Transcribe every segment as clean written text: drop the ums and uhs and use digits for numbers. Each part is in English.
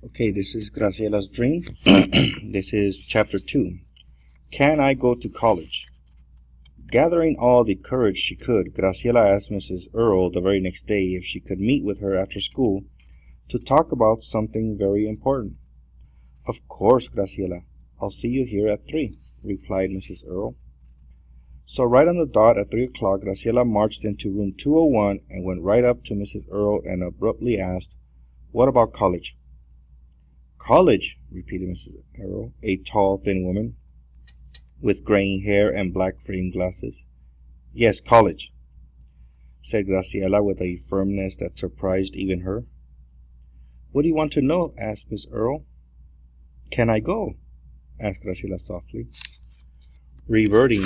Okay, this is Graciela's dream. This is chapter 2. Can I go to college? Gathering all the courage she could, Graciela asked Mrs. Earle the very next day if she could meet with her after school to talk about something very important. Of course, Graciela. I'll see you here at 3, replied Mrs. Earle. So right on the dot at 3 o'clock, Graciela marched into room 201 and went right up to Mrs. Earle and abruptly asked, "What about college?" "College," repeated Mrs. Earle, a tall, thin woman with graying hair and black framed glasses. "Yes, college," said Graciela with a firmness that surprised even her. "What do you want to know?" asked Miss Earle. "Can I go?" asked Graciela softly, reverting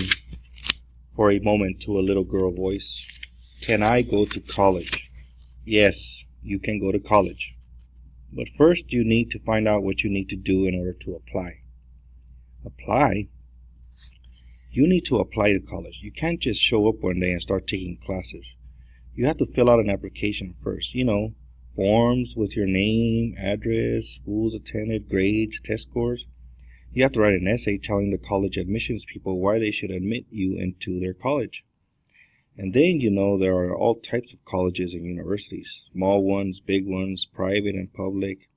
for a moment to a little girl voice. "Can I go to college?" "Yes, you can go to college. But first you need to find out what you need to do in order to apply." "Apply?" "You need to apply to college. You can't just show up one day and start taking classes. You have to fill out an application first. Forms with your name, address, schools attended, grades, test scores. You have to write an essay telling the college admissions people why they should admit you into their college. And then there are all types of colleges and universities, small ones, big ones, private and public.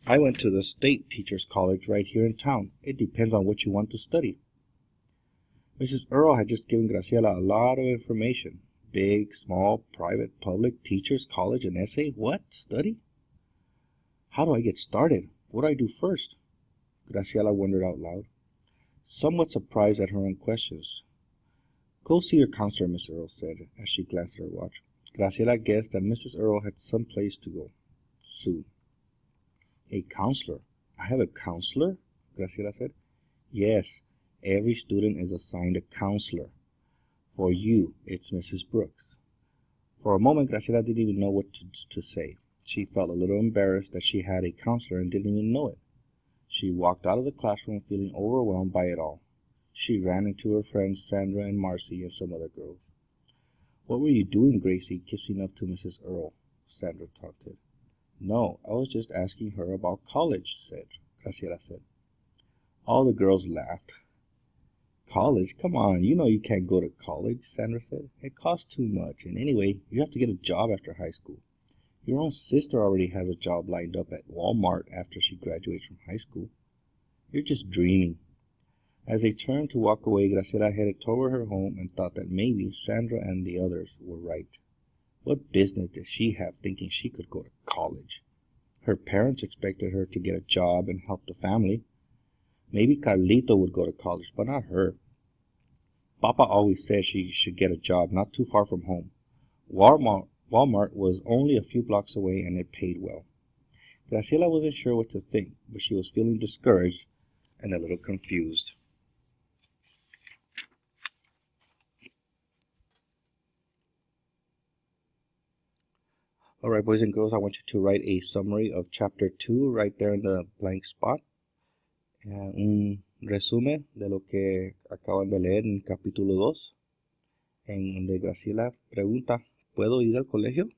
I went to the State Teachers College right here in town. It depends on what you want to study." Mrs. Earle had just given Graciela a lot of information. Big, small, private, public, teachers, college, an essay. What? Study? How do I get started? What do I do first? Graciela wondered out loud, somewhat surprised at her own questions. "Go see your counselor," Miss Earle said, as she glanced at her watch. Graciela guessed that Mrs. Earle had some place to go soon. "A counselor? I have a counselor?" Graciela said. "Yes, every student is assigned a counselor. For you, it's Mrs. Brooks." For a moment, Graciela didn't even know what to say. She felt a little embarrassed that she had a counselor and didn't even know it. She walked out of the classroom feeling overwhelmed by it all. She ran into her friends Sandra and Marcy and some other girls. "What were you doing, Gracie, kissing up to Mrs. Earle?" Sandra taunted. "No, I was just asking her about college," Graciela said. All the girls laughed. "College? Come on, you can't go to college," Sandra said. "It costs too much, and anyway, you have to get a job after high school. Your own sister already has a job lined up at Walmart after she graduates from high school. You're just dreaming." As they turned to walk away, Graciela headed toward her home and thought that maybe Sandra and the others were right. What business did she have thinking she could go to college? Her parents expected her to get a job and help the family. Maybe Carlito would go to college, but not her. Papa always said she should get a job not too far from home. Walmart was only a few blocks away and it paid well. Graciela wasn't sure what to think, but she was feeling discouraged and a little confused. All right, boys and girls, I want you to write a summary of chapter 2 right there in the blank spot. Un resumen de lo que acaban de leer en capítulo 2, en donde Graciela pregunta, ¿puedo ir al colegio?